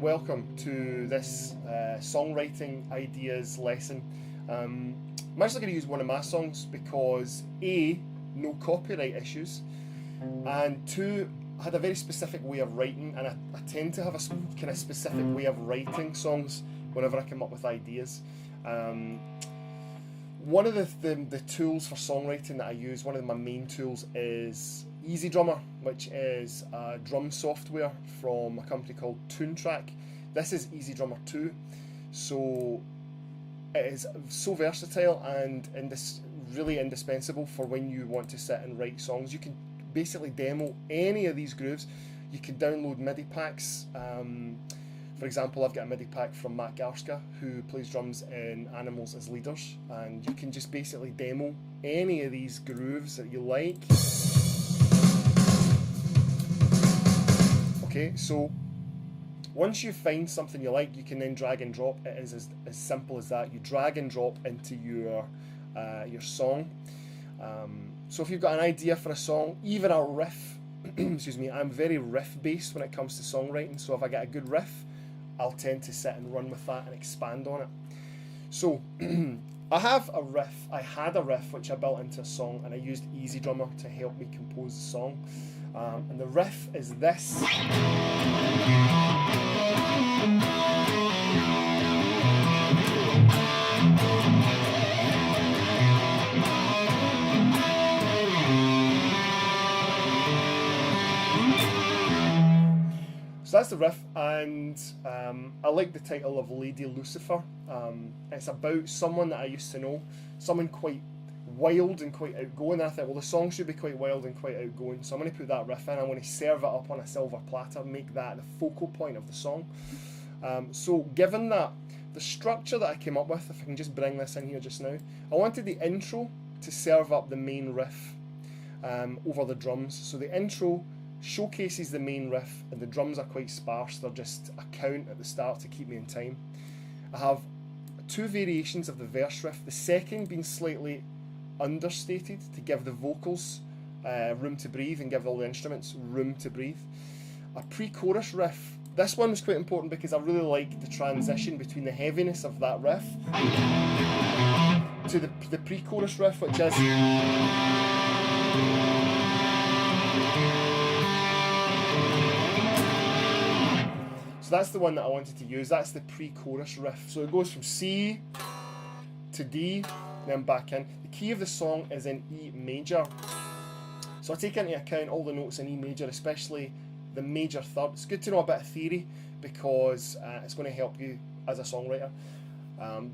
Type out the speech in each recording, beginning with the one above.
welcome to this songwriting ideas lesson. I'm actually going to use one of my songs because A, no copyright issues, and 2, I had a very specific way of writing, and I tend to have a kind of specific way of writing songs whenever I come up with ideas. One of the tools for songwriting that I use, one of my main tools, is EasyDrummer, which is a drum software from a company called TuneTrack. This is EasyDrummer 2, so it is so versatile and really indispensable for when you want to sit and write songs. You can basically demo any of these grooves. You can download MIDI packs. For example, I've got a MIDI pack from Matt Garska, who plays drums in Animals as Leaders, and you can just basically demo any of these grooves that you like. Okay, so once you find something you like, you can then drag and drop. It is as simple as that. You drag and drop into your song. So if you've got an idea for a song, even a riff, excuse me, I'm very riff based when it comes to songwriting. So if I get a good riff, I'll tend to sit and run with that and expand on it. So I had a riff which I built into a song, and I used EasyDrummer to help me compose the song. And the riff is this. So that's the riff, and I like the title of Lady Lucifer. It's about someone that I used to know, someone quite wild and quite outgoing. And I thought, well, the song should be quite wild and quite outgoing, so I'm going to put that riff in. I'm going to serve it up on a silver platter, make that the focal point of the song. So given that, the structure that I came up with, if I can just bring this in here just now, I wanted the intro to serve up the main riff over the drums. So the intro showcases the main riff, and the drums are quite sparse. They're just a count at the start to keep me in time. I have 2 variations of the verse riff, the second being slightly understated to give the vocals room to breathe and give all the instruments room to breathe. A pre-chorus riff, this one was quite important because I really like the transition between the heaviness of that riff to the pre-chorus riff, which is so that's the one that I wanted to use. That's the pre-chorus riff. So it goes from C to D, then back in. The key of the song is in E major. So I take into account all the notes in E major, especially the major third. It's good to know a bit of theory because it's going to help you as a songwriter.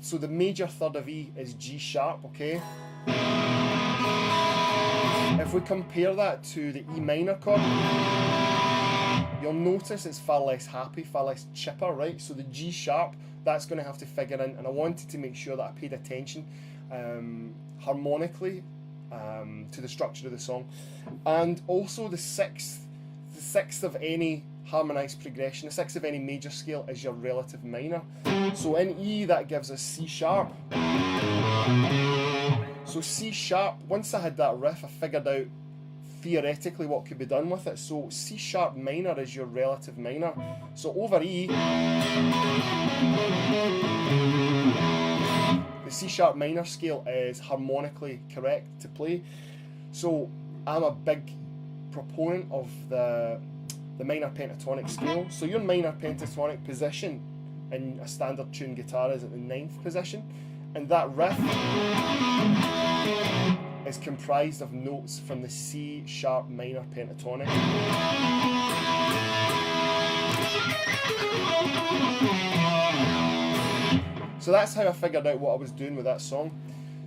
So the major third of E is G sharp, okay? If we compare that to the E minor chord, you'll notice it's far less happy, far less chipper, right? So the G sharp, that's going to have to figure in, and I wanted to make sure that I paid attention harmonically to the structure of the song. And also the sixth of any harmonized progression, the sixth of any major scale is your relative minor. So in E, that gives us C sharp. So C sharp, once I had that riff, I figured out theoretically what could be done with it. So C sharp minor is your relative minor. So over E, the C sharp minor scale is harmonically correct to play. So I'm a big proponent of the minor pentatonic scale. So your minor pentatonic position in a standard tune guitar is at the 9th position, and that riff is comprised of notes from the C sharp minor pentatonic. So that's how I figured out what I was doing with that song.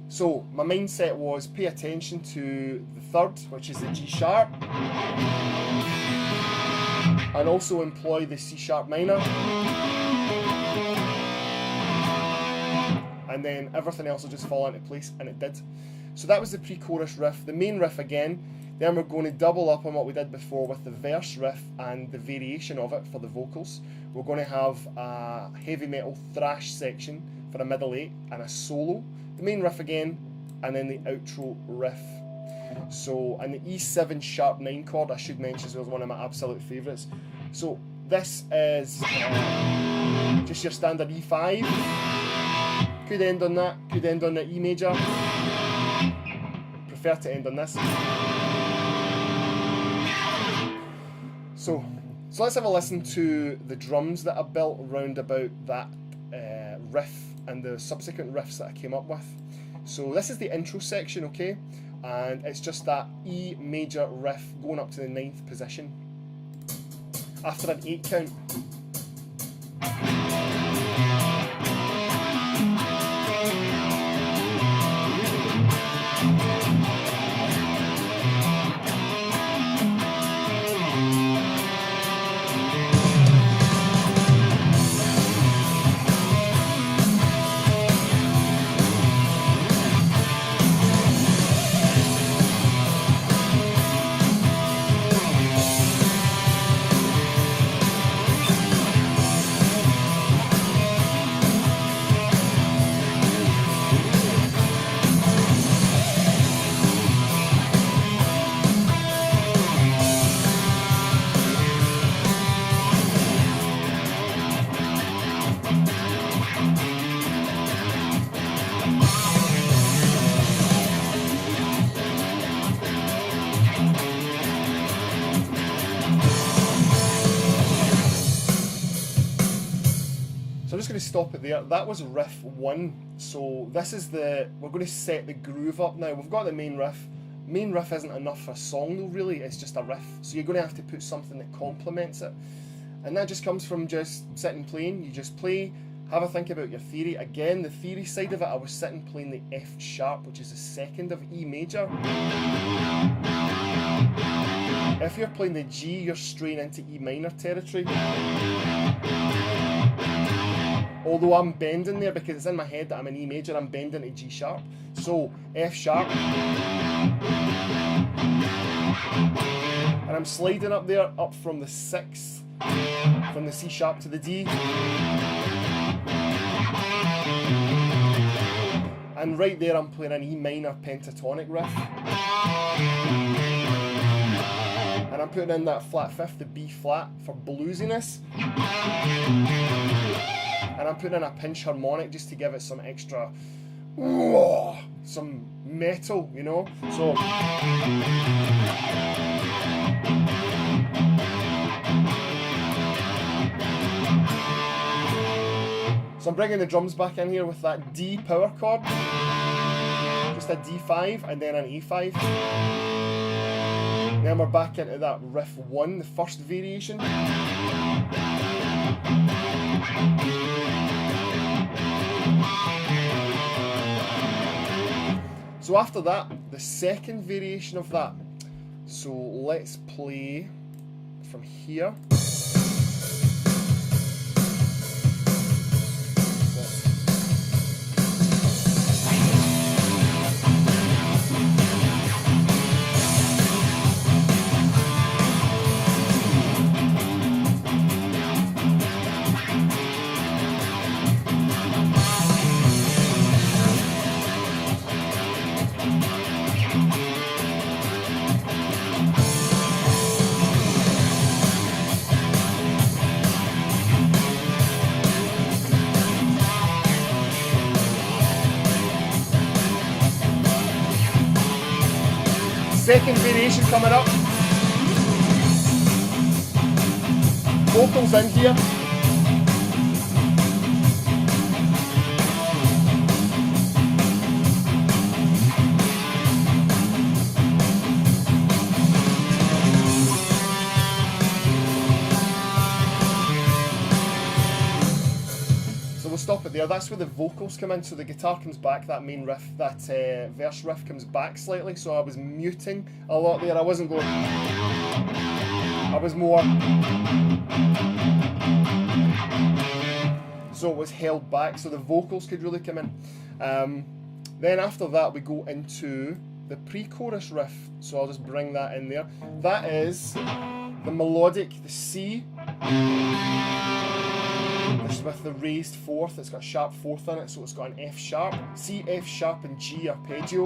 So my mindset was pay attention to the third, which is the G sharp, and also employ the C sharp minor, and then everything else will just fall into place, and it did. So that was the pre-chorus riff. The main riff again, then we're going to double up on what we did before with the verse riff and the variation of it for the vocals. We're going to have a heavy metal thrash section for a middle 8 and a solo. The main riff again, and then the outro riff. So, and the E7 sharp 9 chord, I should mention as well, is one of my absolute favourites. So This is just your standard E5. Could end on that, could end on the E major. Prefer to end on this. So let's have a listen to the drums that I built round about that riff and the subsequent riffs that I came up with. So this is the intro section, okay? And it's just that E major riff going up to the 9th position after an 8 count. So I'm just going to stop it there. That was riff 1. So this is we're going to set the groove up now. We've got the main riff. Main riff isn't enough for a song though, really. It's just a riff. So you're going to have to put something that complements it. And that just comes from just sitting playing. You just play, have a think about your theory. Again, the theory side of it, I was sitting playing the F sharp, which is the 2nd of E major. If you're playing the G, you're straying into E minor territory. Although I'm bending there because it's in my head that I'm in E major, I'm bending to G sharp. So F sharp. And I'm sliding up there, up from the 6th, from the C sharp to the D. And right there I'm playing an E minor pentatonic riff. And I'm putting in that flat 5th, the B flat, for bluesiness. And I'm putting in a pinch harmonic just to give it some extra, some metal, you know? So I'm bringing the drums back in here with that D power chord. Just a D5 and then an E5. Then we're back into that riff 1, the first variation. So after that, the second variation of that. So let's play from here. Second variation coming up. Vocals in here. So we'll stop it there. That's where the vocals come in. So the guitar comes back, that main riff, that verse riff comes back slightly. So I was muting a lot there. I wasn't going. I was more. So it was held back, so the vocals could really come in. Then after that, we go into the pre-chorus riff. So I'll just bring that in there. That is the melodic, the C. This with the raised 4th, it's got a sharp 4th in it, so it's got an F sharp. C, F sharp, and G arpeggio.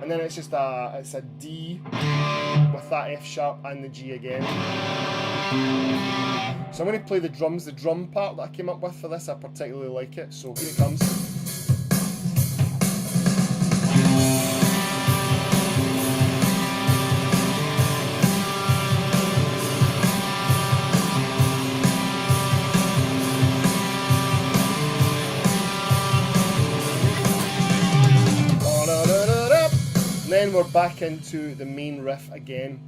And and then it's just it's a D with that F sharp and the G again. So I'm going to play the drums. The drum part that I came up with for this, I particularly like it, so here it comes. Then we're back into the main riff again.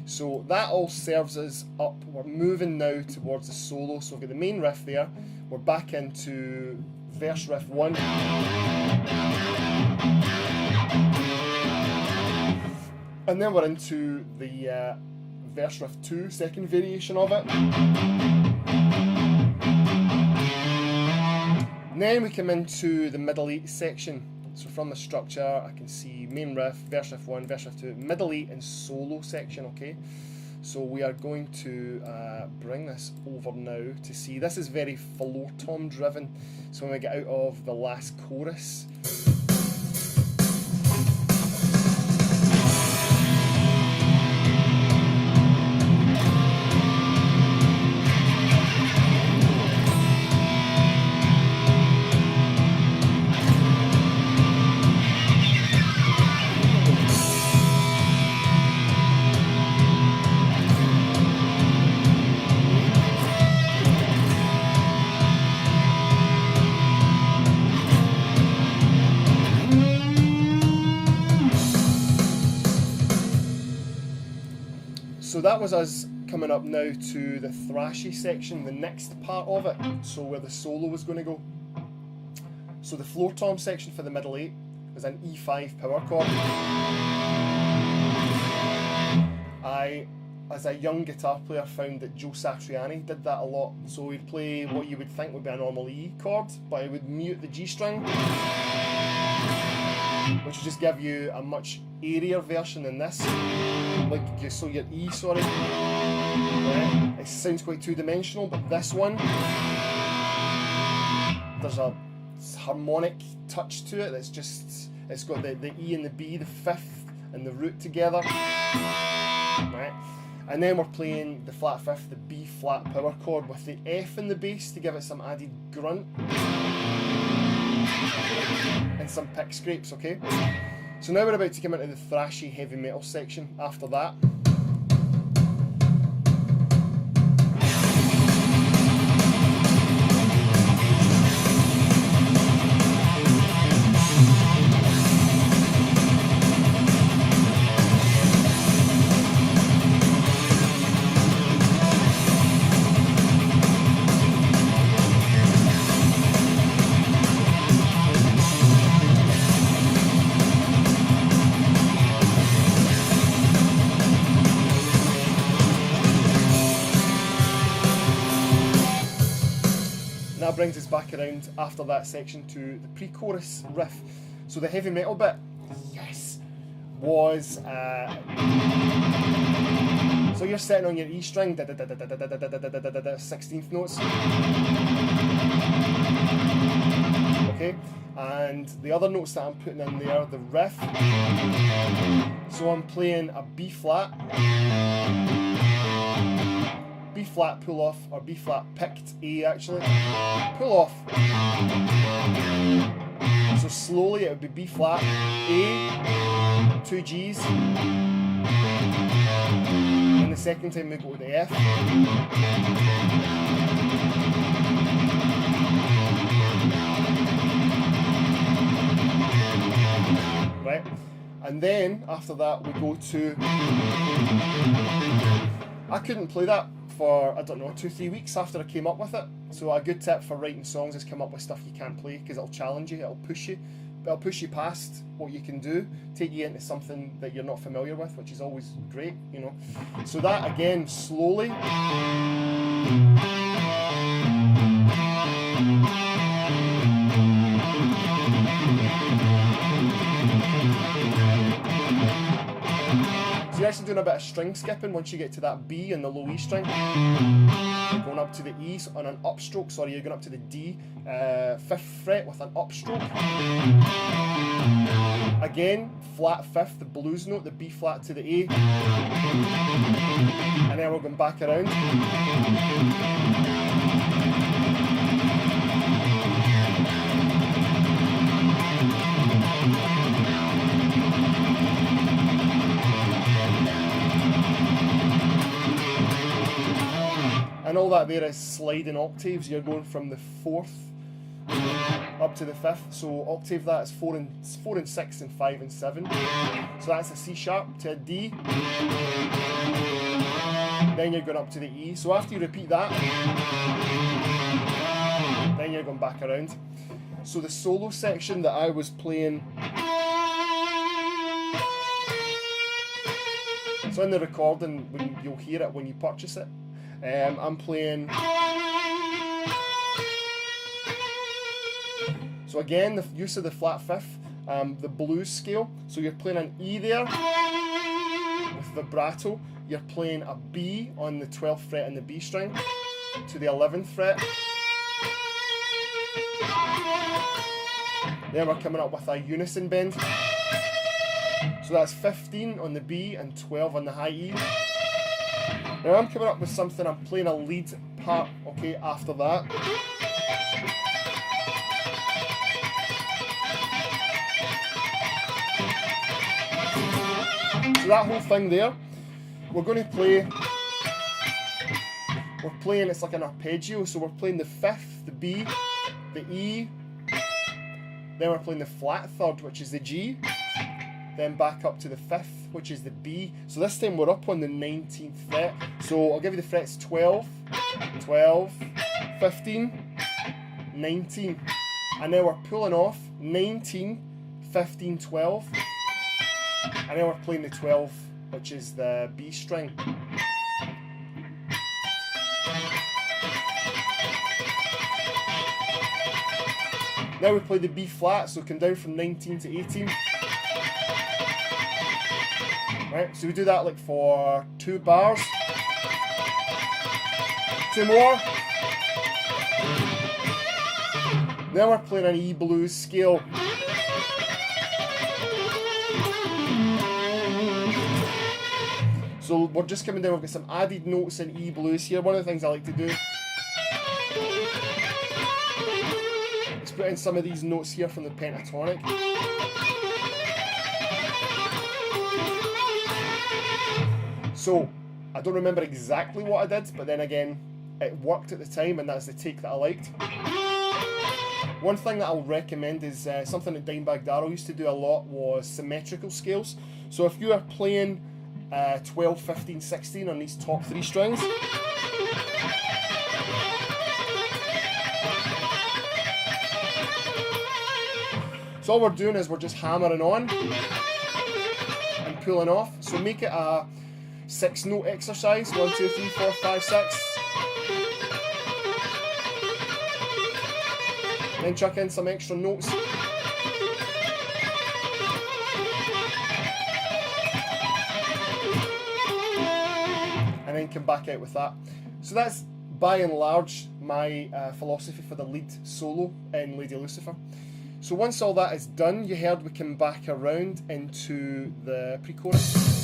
So that all serves us up. We're moving now towards the solo. So we've got the main riff there. We're back into verse riff 1. And then we're into the verse riff 2, second variation of it. And then we come into the middle 8 section. So from the structure, I can see main riff, verse riff 1, verse riff 2, middle 8 and solo section, okay? So we are going to bring this over now to see, this is very floor tom driven. So when we get out of the last chorus, so that was us coming up now to the thrashy section, the next part of it, so where the solo was going to go. So the floor tom section for the middle 8 is an E5 power chord. I, as a young guitar player, found that Joe Satriani did that a lot. So he'd play what you would think would be a normal E chord, but he would mute the G string, which would just give you a much airier version than this. Like, so your E, sorry. Right. It sounds quite two-dimensional, but this one, there's a harmonic touch to it that's just, it's got the E and the B, the fifth and the root together. Right. And then we're playing the flat fifth, the B flat power chord with the F in the bass to give it some added grunt and some pick scrapes, okay? So now we're about to come into the thrashy heavy metal section after that. That brings us back around after that section to the pre-chorus riff. So the heavy metal bit, yes, was so you're sitting on your E string, 16th notes, okay, and the other notes that I'm putting in there, the riff. So I'm playing a B flat, B flat pull off, or B flat picked A actually, pull off. So slowly it would be B flat, A, 2 Gs, and the second time we go to the F. Right, and then after that we go to, I couldn't play that for, I don't know, 2-3 weeks after I came up with it. So a good tip for writing songs is come up with stuff you can't play, because it'll challenge you, it'll push you. It'll push you past what you can do, take you into something that you're not familiar with, which is always great, you know. So that again, slowly. So you're actually doing a bit of string skipping once you get to that B and the low E string. You're going up to the E on an upstroke, sorry, you're going up to the D, 5th fret with an upstroke. Again, flat fifth, the blues note, the B flat to the A. And then we're going back around. And all that there is sliding octaves. You're going from the fourth up to the fifth. So octave that is 4 and 6 and 5 and 7. So that's a C sharp to a D. Then you're going up to the E. So after you repeat that, then you're going back around. So the solo section that I was playing, so in the recording, when you'll hear it when you purchase it, I'm playing. So again, the use of the flat fifth, the blues scale. So you're playing an E there with vibrato. You're playing a B on the 12th fret in the B string to the 11th fret. Then we're coming up with a unison bend. So that's 15 on the B and 12 on the high E. Now I'm coming up with something, I'm playing a lead part, okay, after that. So that whole thing there, we're going to play, we're playing, it's like an arpeggio, so we're playing the fifth, the B, the E, then we're playing the flat third, which is the G, then back up to the fifth, which is the B. So this time we're up on the 19th fret. So I'll give you the frets 12, 12, 15, 19. And then we're pulling off 19, 15, 12. And then we're playing the 12, which is the B string. Now we play the B flat, so come down from 19 to 18. Right, so we do that like for 2 bars. 2 more. Then we're playing an E blues scale. So we're just coming down, we've got some added notes in E blues here. One of the things I like to do is put in some of these notes here from the pentatonic. So, I don't remember exactly what I did, but then again, it worked at the time and that's the take that I liked. One thing that I'll recommend is something that Dimebag Darrell used to do a lot was symmetrical scales. So if you are playing 12, 15, 16 on these top 3 strings, so all we're doing is we're just hammering on and pulling off. So make it a 6-note exercise. 1, 2, 3, 4, 5, 6. Then chuck in some extra notes. And then come back out with that. So that's by and large my philosophy for the lead solo in Lady Lucifer. So once all that is done, you heard we come back around into the pre-chorus.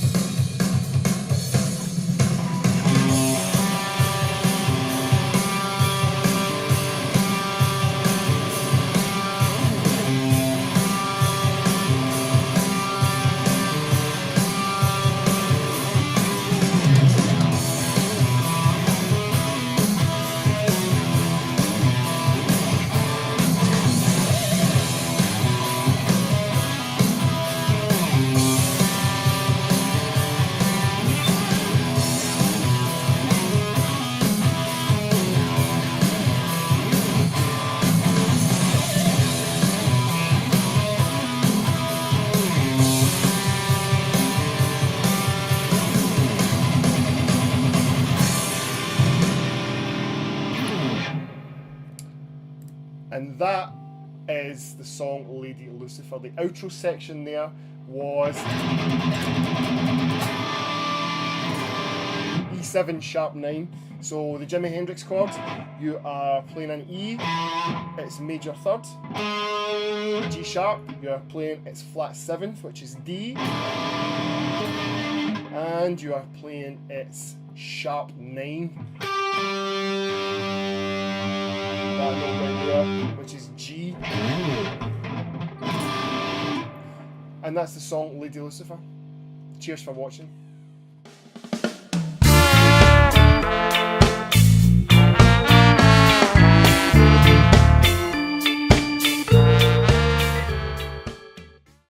And that is the song Lady Lucifer. The outro section there was E7 sharp 9. So the Jimi Hendrix chord, you are playing an E, it's major third. G sharp, you are playing its flat 7th, which is D, and you are playing its sharp 9, that note right there, which is G, and that's the song Lady Lucifer. Cheers for watching.